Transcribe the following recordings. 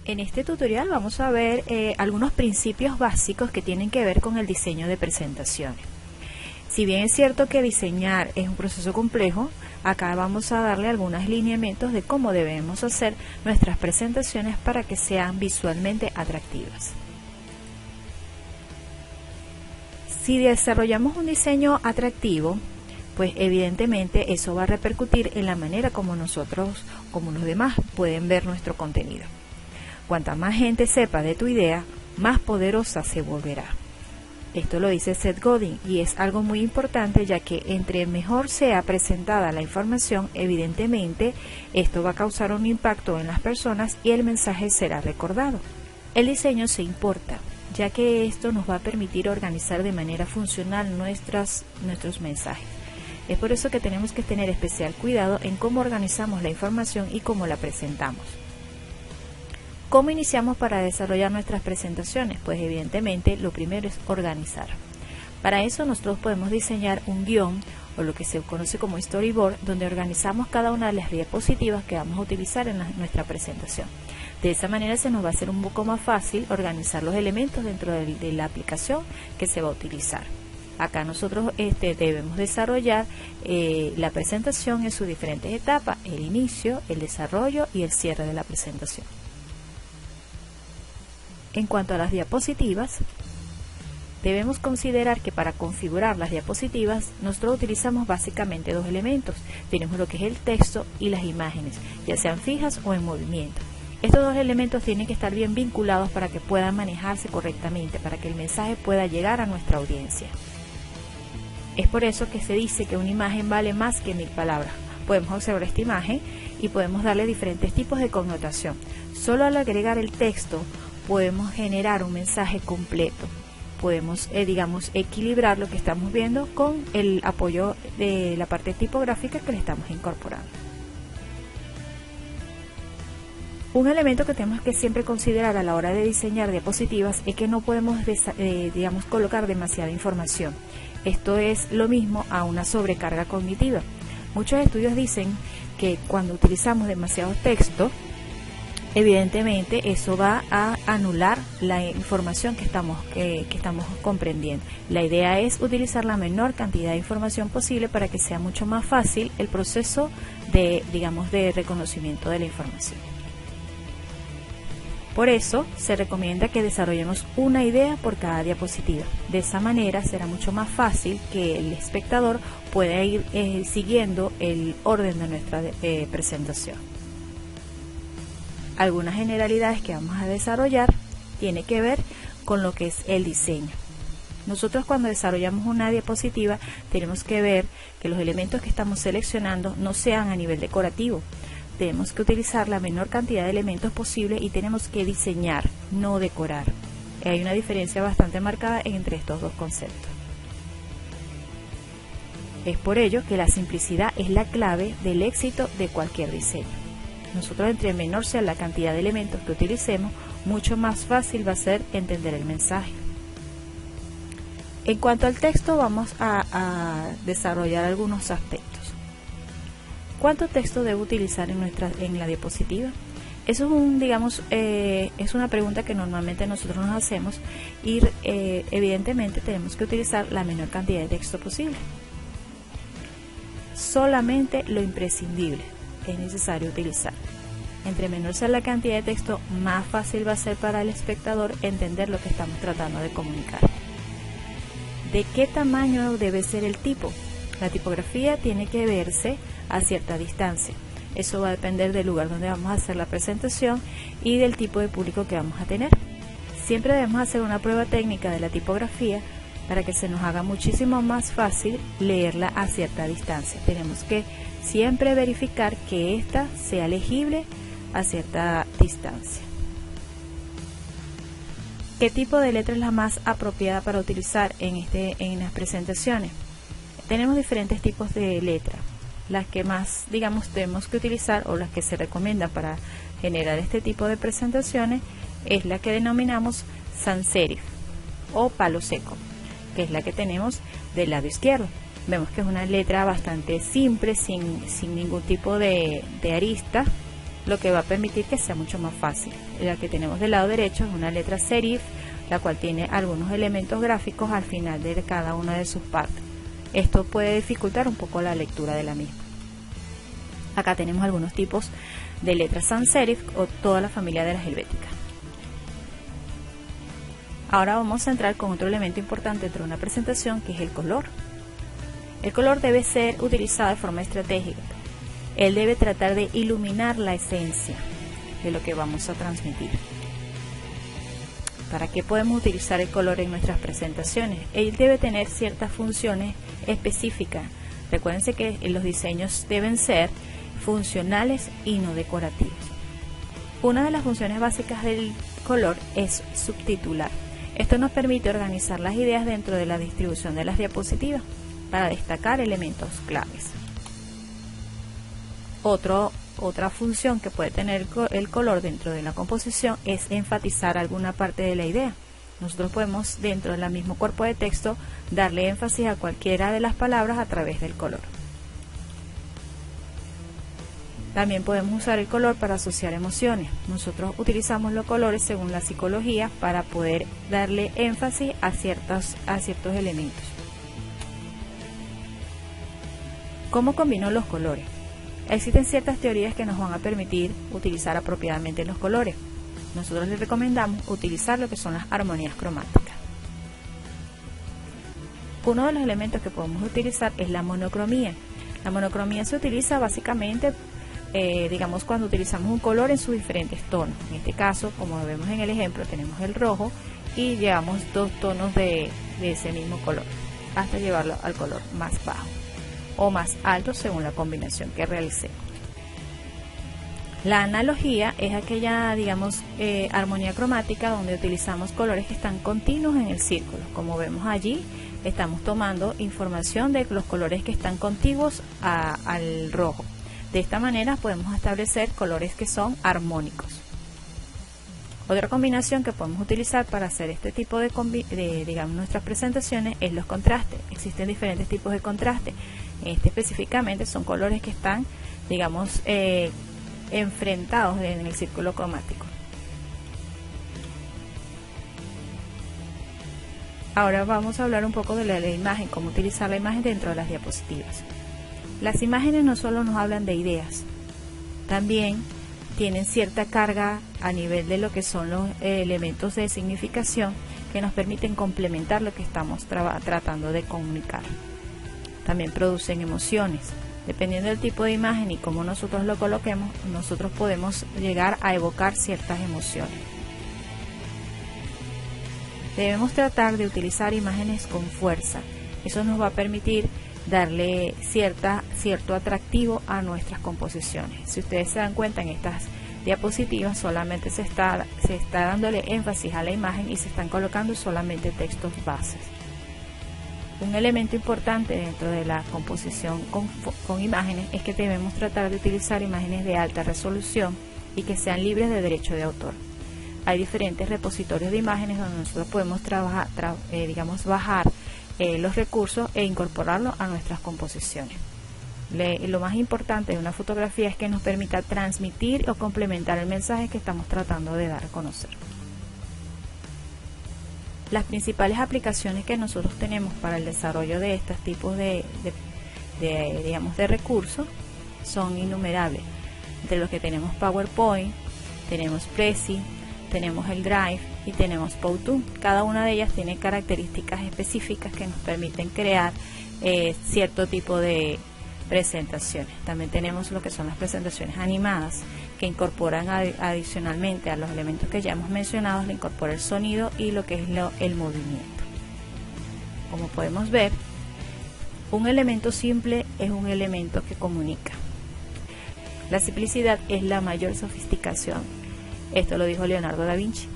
En este tutorial vamos a ver algunos principios básicos que tienen que ver con el diseño de presentaciones. Si bien es cierto que diseñar es un proceso complejo, acá vamos a darle algunos lineamientos de cómo debemos hacer nuestras presentaciones para que sean visualmente atractivas. Si desarrollamos un diseño atractivo, pues evidentemente eso va a repercutir en la manera como nosotros, como los demás, pueden ver nuestro contenido. Cuanta más gente sepa de tu idea, más poderosa se volverá. Esto lo dice Seth Godin y es algo muy importante, ya que entre mejor sea presentada la información, evidentemente esto va a causar un impacto en las personas y el mensaje será recordado. El diseño se importa, ya que esto nos va a permitir organizar de manera funcional nuestros mensajes. Es por eso que tenemos que tener especial cuidado en cómo organizamos la información y cómo la presentamos. ¿Cómo iniciamos para desarrollar nuestras presentaciones? Pues evidentemente lo primero es organizar. Para eso nosotros podemos diseñar un guión o lo que se conoce como storyboard, donde organizamos cada una de las diapositivas que vamos a utilizar en nuestra presentación. De esa manera se nos va a hacer un poco más fácil organizar los elementos dentro de la aplicación que se va a utilizar. Acá nosotros debemos desarrollar la presentación en sus diferentes etapas: el inicio, el desarrollo y el cierre de la presentación. En cuanto a las diapositivas, debemos considerar que para configurar las diapositivas nosotros utilizamos básicamente dos elementos. Tenemos lo que es el texto y las imágenes, ya sean fijas o en movimiento. Estos dos elementos tienen que estar bien vinculados para que puedan manejarse correctamente, para que el mensaje pueda llegar a nuestra audiencia. Es por eso que se dice que una imagen vale más que 1000 palabras. Podemos observar esta imagen y podemos darle diferentes tipos de connotación. Solo al agregar el texto podemos generar un mensaje completo. Podemos, equilibrar lo que estamos viendo con el apoyo de la parte tipográfica que le estamos incorporando. Un elemento que tenemos que siempre considerar a la hora de diseñar diapositivas es que no podemos, colocar demasiada información. Esto es lo mismo a una sobrecarga cognitiva. Muchos estudios dicen que cuando utilizamos demasiado texto, evidentemente eso va a anular la información que estamos comprendiendo. La idea es utilizar la menor cantidad de información posible para que sea mucho más fácil el proceso de reconocimiento de la información. Por eso se recomienda que desarrollemos una idea por cada diapositiva. De esa manera será mucho más fácil que el espectador pueda ir siguiendo el orden de nuestra presentación. Algunas generalidades que vamos a desarrollar tiene que ver con lo que es el diseño. Nosotros cuando desarrollamos una diapositiva tenemos que ver que los elementos que estamos seleccionando no sean a nivel decorativo. Tenemos que utilizar la menor cantidad de elementos posible y tenemos que diseñar, no decorar. Hay una diferencia bastante marcada entre estos dos conceptos. Es por ello que la simplicidad es la clave del éxito de cualquier diseño. Nosotros, entre menor sea la cantidad de elementos que utilicemos, mucho más fácil va a ser entender el mensaje. En cuanto al texto, vamos a desarrollar algunos aspectos. ¿Cuánto texto debo utilizar en la diapositiva? Eso es una pregunta que normalmente nosotros nos hacemos y evidentemente tenemos que utilizar la menor cantidad de texto posible. Solamente lo imprescindible es necesario utilizar. Entre menor sea la cantidad de texto, más fácil va a ser para el espectador entender lo que estamos tratando de comunicar. ¿De qué tamaño debe ser el tipo? La tipografía tiene que verse a cierta distancia. Eso va a depender del lugar donde vamos a hacer la presentación y del tipo de público que vamos a tener. Siempre debemos hacer una prueba técnica de la tipografía para que se nos haga muchísimo más fácil leerla a cierta distancia. Tenemos que siempre verificar que ésta sea legible a cierta distancia. ¿Qué tipo de letra es la más apropiada para utilizar en las presentaciones? Tenemos diferentes tipos de letra. Las que más, tenemos que utilizar o las que se recomiendan para generar este tipo de presentaciones es la que denominamos sans serif o palo seco, que es la que tenemos del lado izquierdo. Vemos que es una letra bastante simple, sin ningún tipo de arista, lo que va a permitir que sea mucho más fácil. La que tenemos del lado derecho es una letra serif, la cual tiene algunos elementos gráficos al final de cada una de sus partes. Esto puede dificultar un poco la lectura de la misma. Acá tenemos algunos tipos de letras sans serif o toda la familia de las helvéticas. Ahora vamos a entrar con otro elemento importante dentro de una presentación, que es el color. El color debe ser utilizado de forma estratégica. Él debe tratar de iluminar la esencia de lo que vamos a transmitir. ¿Para qué podemos utilizar el color en nuestras presentaciones? Él debe tener ciertas funciones específicas. Recuérdense que los diseños deben ser funcionales y no decorativos. Una de las funciones básicas del color es subtitular. Esto nos permite organizar las ideas dentro de la distribución de las diapositivas para destacar elementos claves. Otra función que puede tener el color dentro de la composición es enfatizar alguna parte de la idea. Nosotros podemos, dentro del mismo cuerpo de texto, darle énfasis a cualquiera de las palabras a través del color. También podemos usar el color para asociar emociones. Nosotros utilizamos los colores según la psicología para poder darle énfasis a ciertos elementos. ¿Cómo combino los colores? Existen ciertas teorías que nos van a permitir utilizar apropiadamente los colores. Nosotros les recomendamos utilizar lo que son las armonías cromáticas. Uno de los elementos que podemos utilizar es la monocromía. La monocromía se utiliza básicamente digamos cuando utilizamos un color en sus diferentes tonos. En este caso, como vemos en el ejemplo, tenemos el rojo y llevamos dos tonos de ese mismo color hasta llevarlo al color más bajo o más alto según la combinación que realicemos. La analogía es aquella, digamos, armonía cromática donde utilizamos colores que están continuos en el círculo. Como vemos allí, estamos tomando información de los colores que están contiguos al rojo. De esta manera podemos establecer colores que son armónicos. Otra combinación que podemos utilizar para hacer este tipo de digamos, nuestras presentaciones es los contrastes. Existen diferentes tipos de contraste. Específicamente son colores que están, digamos, enfrentados en el círculo cromático. Ahora vamos a hablar un poco de la imagen, cómo utilizar la imagen dentro de las diapositivas. Las imágenes no solo nos hablan de ideas, también tienen cierta carga a nivel de lo que son los elementos de significación que nos permiten complementar lo que estamos tratando de comunicar. También producen emociones. Dependiendo del tipo de imagen y cómo nosotros lo coloquemos, nosotros podemos llegar a evocar ciertas emociones. Debemos tratar de utilizar imágenes con fuerza. Eso nos va a permitir darle cierto atractivo a nuestras composiciones. Si ustedes se dan cuenta, en estas diapositivas solamente se está dándole énfasis a la imagen y se están colocando solamente textos bases. Un elemento importante dentro de la composición con imágenes es que debemos tratar de utilizar imágenes de alta resolución y que sean libres de derecho de autor. Hay diferentes repositorios de imágenes donde nosotros podemos bajar los recursos e incorporarlos a nuestras composiciones. Lo más importante de una fotografía es que nos permita transmitir o complementar el mensaje que estamos tratando de dar a conocer. Las principales aplicaciones que nosotros tenemos para el desarrollo de estos tipos de recursos son innumerables. Entre los que tenemos PowerPoint, tenemos Prezi, tenemos el Drive y tenemos Powtoon. Cada una de ellas tiene características específicas que nos permiten crear cierto tipo de presentaciones. También tenemos lo que son las presentaciones animadas, que incorporan adicionalmente a los elementos que ya hemos mencionado, le incorpora el sonido y lo que es el movimiento. Como podemos ver, un elemento simple es un elemento que comunica. La simplicidad es la mayor sofisticación. Esto lo dijo Leonardo da Vinci.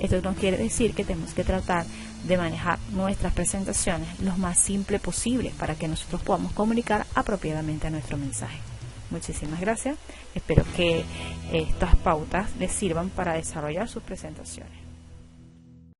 Esto nos quiere decir que tenemos que tratar de manejar nuestras presentaciones lo más simple posible para que nosotros podamos comunicar apropiadamente nuestro mensaje. Muchísimas gracias. Espero que estas pautas les sirvan para desarrollar sus presentaciones.